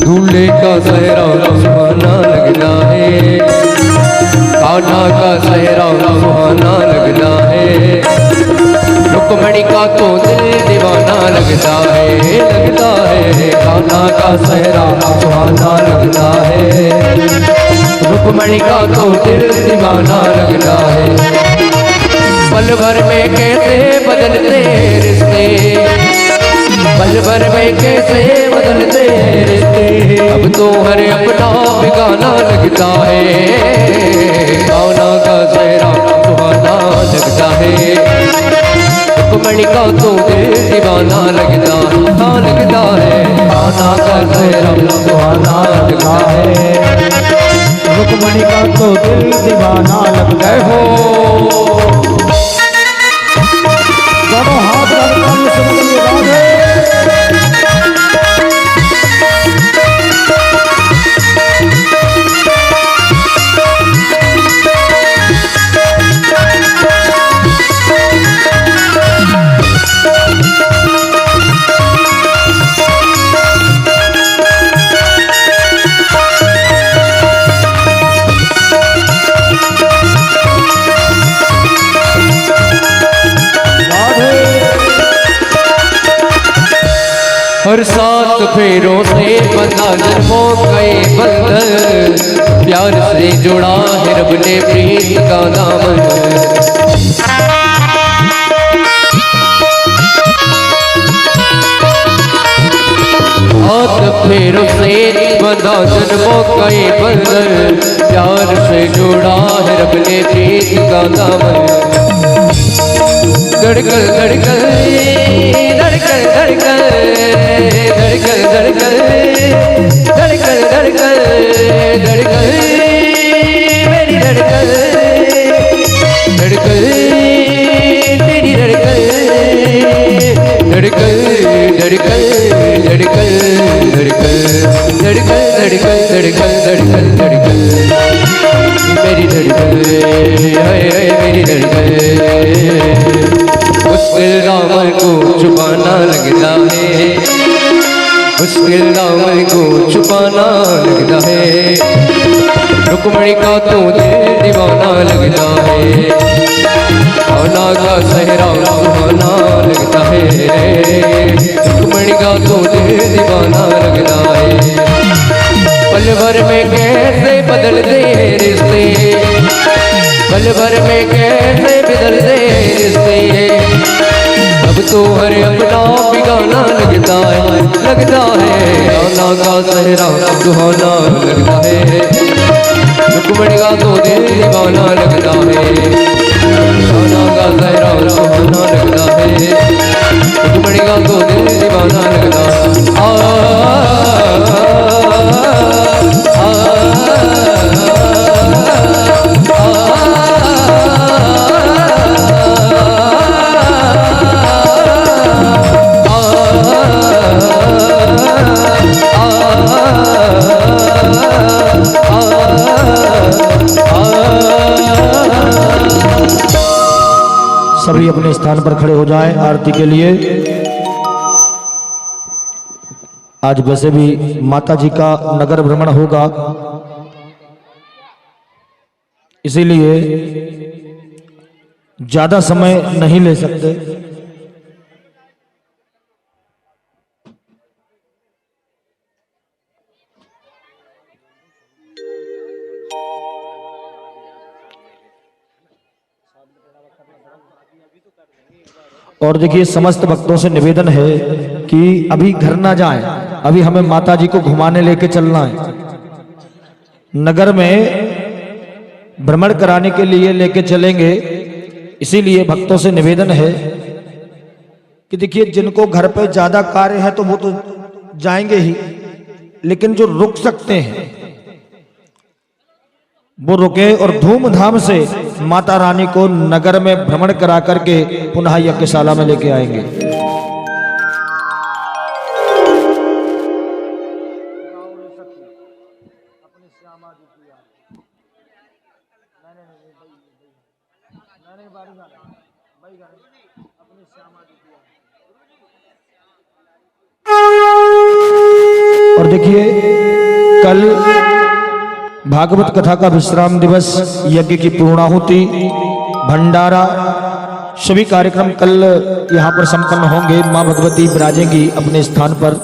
दूल्हे का सहरा सुहाना लगना है, कान्हा का सहरा सुहाना लगना है, रुक्मणी का तो दिल दीवाना लगता है, लगता है कान्हा का सहरा सुहाना लगता है, रुक्मणी का तो दिल दीवाना लगता है। पल भर में कैसे बदलते रिश्ते, पल भर में कैसे बदलते रिश्ते, अब तो हर अपना बिगाना लगता है, कान्हा का सहरा सुहाना लगता है, रुक्मणी का तो दिल दीवाना लगता है, कान्हा का सहरा सुहाना लगता है, रुक्मणी का तो दिल दीवाना लगता है। हो दोनों हाथ लगाने से बदलिए राधे। हर सात फेरों से बंधा जन्मों गए बंधन, प्यार से जुड़ा है रब ने प्रीत का दामन, सात फेरों से बंधा जन्मों गए बंधन, प्यार से जुड़ा है रब ने प्रीत का दामन, धड़कन धड़कन धड़कन धड़कन धड़कन धड़कन धड़कन धड़कन धड़कन मेरी धड़कन धड़कन तेरी धड़कन धड़कन धड़कन धड़कन धड़कन धड़कन धड़कन धड़कन धड़कन धड़कन मेरी धड़कन हाय हाय मेरी धड़कन। मुश्किल दामन को छुपाना लगता है, मुश्किल दामन को छुपाना लगता है, रुक्मणी का तू दिल दीवाना लगता है, भावना का सहरा सुहाना लगता है, रुक्मणी का तू दिल दीवाना लगता है। पल भर में कैसे बदलते हैं रिश्ते, पल भर में कैसे बदलते हैं रिश्ते, अब तो हर अपना बिगाना लगता है, लगता है भावना का सहरा सुहाना लगता है, रुक्मणी का तो दिल दीवाना लगता है, भावना का सहरा सुहाना लगता है, रुक्मणी का तो दिल दीवाना लगता है। सभी अपने स्थान पर खड़े हो जाएं आरती के लिए। आज वैसे भी माता जी का नगर भ्रमण होगा, इसीलिए ज्यादा समय नहीं ले सकते। और देखिए समस्त भक्तों से निवेदन है कि अभी घर ना जाएं, अभी हमें माता जी को घुमाने लेके चलना है, नगर में भ्रमण कराने के लिए लेके चलेंगे। इसीलिए भक्तों से निवेदन है कि देखिए जिनको घर पे ज्यादा कार्य है तो वो तो जाएंगे ही, लेकिन जो रुक सकते हैं वो रुके और धूमधाम से माता रानी को नगर में भ्रमण करा करके पुनः यज्ञशाला में लेके आएंगे। और देखिए कल भागवत कथा का विश्राम दिवस, यज्ञ की पूर्णाहुति, भंडारा, सभी कार्यक्रम कल यहाँ पर संपन्न होंगे। मां भगवती विराजेंगी अपने स्थान पर,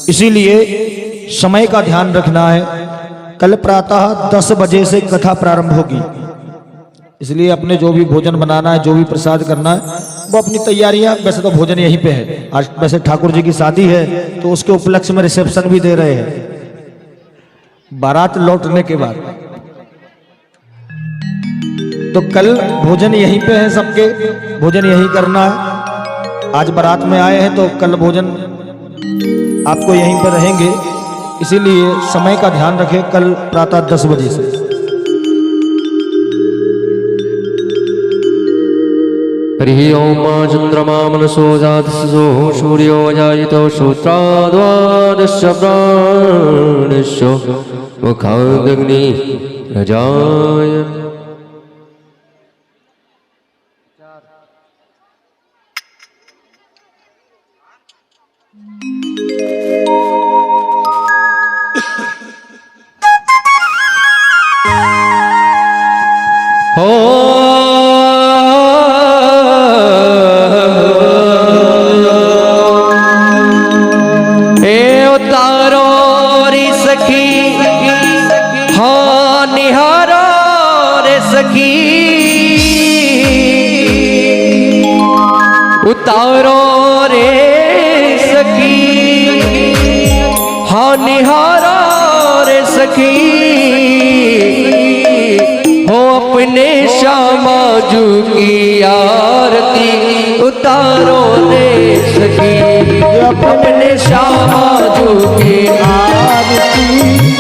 इसीलिए समय का ध्यान रखना है। कल प्रातः 10 बजे से कथा प्रारंभ होगी, इसलिए अपने जो भी भोजन बनाना है, जो भी प्रसाद करना है, वो अपनी तैयारियां, वैसे तो भोजन यहीं पे है। आज वैसे ठाकुर जी की शादी है तो उसके उपलक्ष्य में रिसेप्शन भी दे रहे हैं बारात लौटने के बाद, तो कल भोजन यहीं पे है, सबके भोजन यहीं करना है। आज बारात में आए हैं तो कल भोजन आपको यहीं पर रहेंगे, इसीलिए समय का ध्यान रखें। कल प्रातः 10 बजे से। हरि ओम चंद्रमा मनसो जातसो सूर्यो जायतो श्रोत्राद्वादश प्राणश्च मुखादग्नि रजाय। उतारो रे सखी, हाँ निहारो रे सखी, हो अपने श्यामाजू की आरती उतारो रे सखी, अपने श्यामाजू की आरती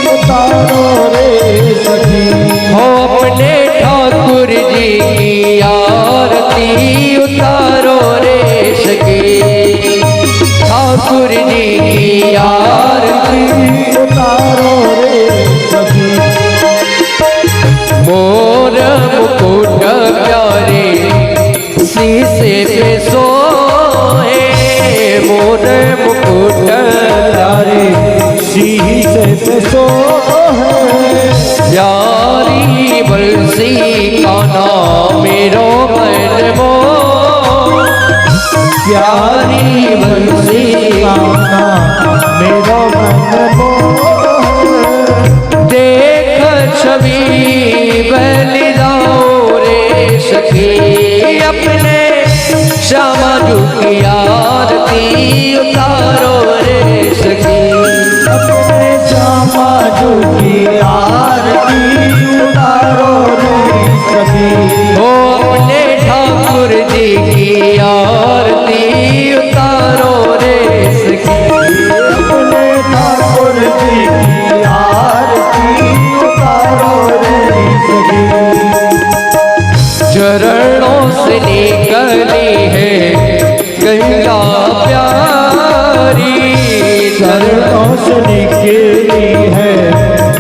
उतारो रे सखी, हो अपने ठाकुर जी की आरती उतारो रे सखी, ठाकुर जी की आरती उतारो रे सखी। मोर मुकुट प्यारे शीशे पे सोए, मोर मुकुट प्यारे शीशे पे सोए, बंसी कान्हा मेरो मन मोह, प्यारी बंसी कान्हा मेरो मन मोह। देख छवि बलिदाओ रे सखी, अपने श्यामा जी की आरती उतारो रे सखी, अपने श्यामा जी की आरती उतारो रे सखी। ओ अपने ठाकुर जी की आरती उतारो रे सखी, अपने ठाकुर जी की आरती उतारो रे सखी। चरणों से निकली है गंगा प्यारी, चरणों से निकली है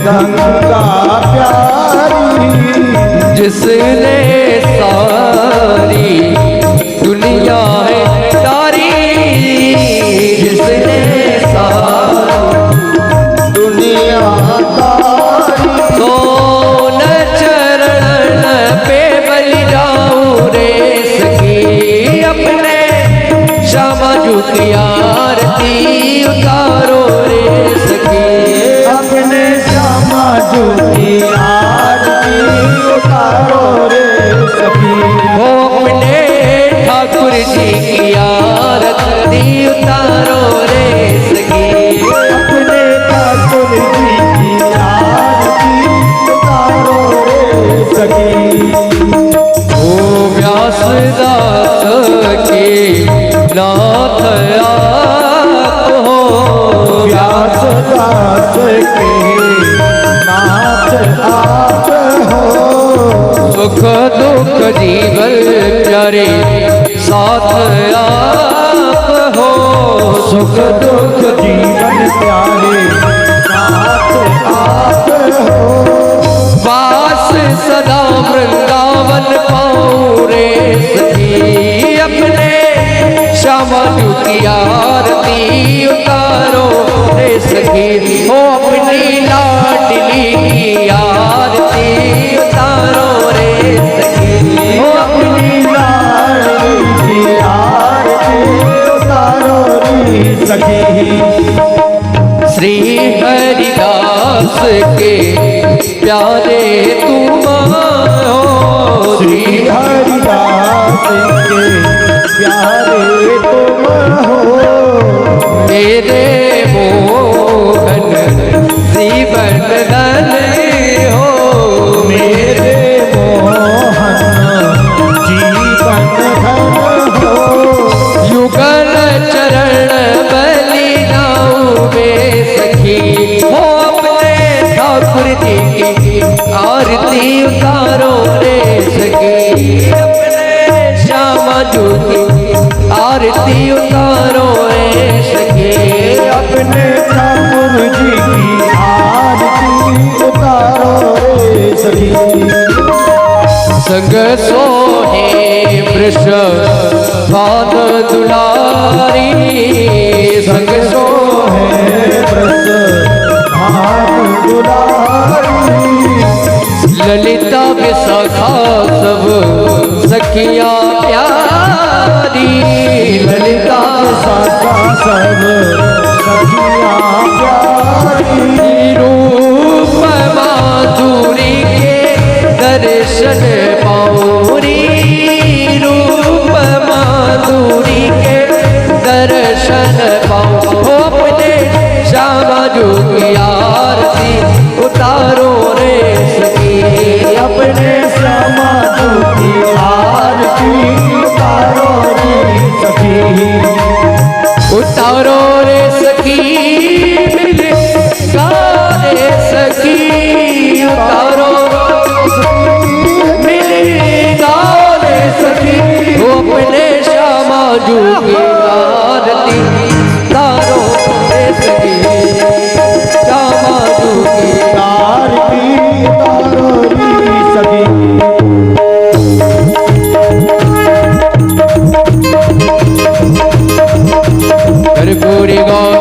गंगा प्यारी, जिसने सारी दुनिया है तारी, जिसने सारी दुनिया तारी। सोन चरण पे बलि जाऊं रे सखी, अपने श्यामा जी की आरती उतारो रे सखी, अपने श्यामा जी की आरती उतारो रे सखी। ओ अपने ठाकुर जी की आरती उतारो रे सखी, अपने ठाकुर जी की आरती उतारो रे सखी। ओ व्यासदास के नाथ आप हो, व्यासदास के नाथ आप हो, सुख दुख जीवन प्यारे साथ आप हो, सुख दुख जीवन प्यारे साथ आप हो। वास सदा वृंदावन पाऊं रे सखी, अपने श्यामा जी की आरती उतारो रे सखी, ओ अपनी लाडली की आरती उतारो रे सखी, ओ अपनी लाडली की आरती उतारो रे सखी। श्री हरिदास के प्यारे तुम हो, श्री हरिदास के प्यारे तुम हो, मेरे मोहन जीवन धन हो, मेरे मोहन जीवन धन हो। युगल चरण बलि जाऊं वे सखी, हो अपने ठाकुर जी की आरती उतारो रे सखी, अपने श्यामा जी की आरती उतारो रे सखी, अपने ठाकुर जी की आरती उतारो रे सखी। संग सोहे वृष भान दुलारी, संग सोहे व्रत भानु दुलारी, ललिता विशाखा सब सखिया प्यारी, ललिता साका सब सखिया प्यारी, रूप माधुरी के दर्शन पाऊरी, रूप माधुरी के दर्शन पाऊं, अपने श्यामा जी की आरती उतारो रे सखी, अपने श्यामा जी की आरती उतारो रे सखी। उतारो रे सखी, मिले रे सखी, उतारो मिले रे सखी, अपने श्यामा जी की आरती उतारो रे सखी, श्यामा जी की आरती उतारो रे सखी। कर्पूरी गौर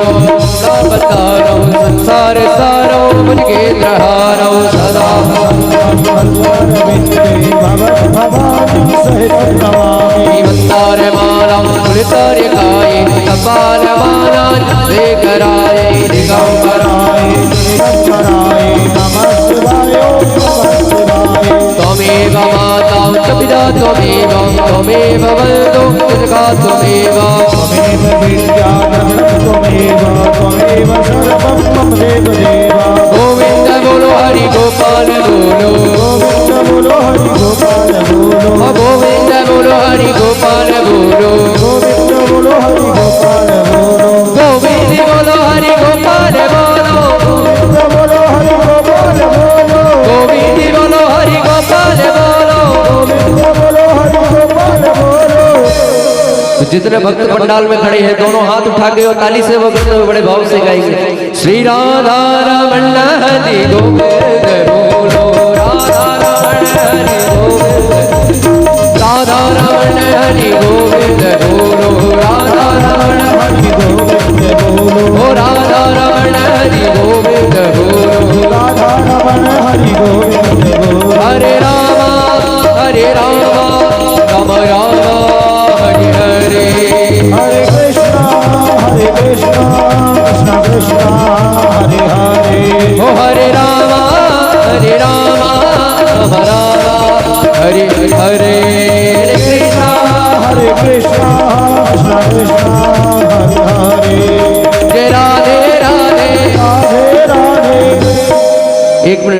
कार्यकाय कपालमानान् स्वीकराय दिगम्बराय त्वमेव माता च पिता त्वमेव त्वमेव वन्दो जगता त्वमेव गोविंद बोलो हरि गोपाल बोलो गोविंद बोलो हरि गोपाल बोलो गोविंद बोलो हरि गोपाल बोलो गोविंद बोलो हरि गोपाल बोलो। तो जितने भक्त पंडाल में खड़े हैं दोनों हाथ उठा के और ताली से वक्त बड़े भाव से गाएंगे श्री राधा रमण हरि गोविंद बोलो राधा रमण हरि गोविंद राधा रमण हरि गोविंद बोलो राधा रमण हरि गोविंद बोलो ओ राधा रमण हरि गोविंद बोलो राधा रमण हरि गोविंद बोलो हरे राम राम राम हरे हरे हरे कृष्णा कृष्णा कृष्णा हरे हरे ओ हरे राम राम हरे हरे कृष्णा कृष्णा कृष्णा कृष्णा हरे हरे जय राधे राधे राधे राधे। एक मिनट।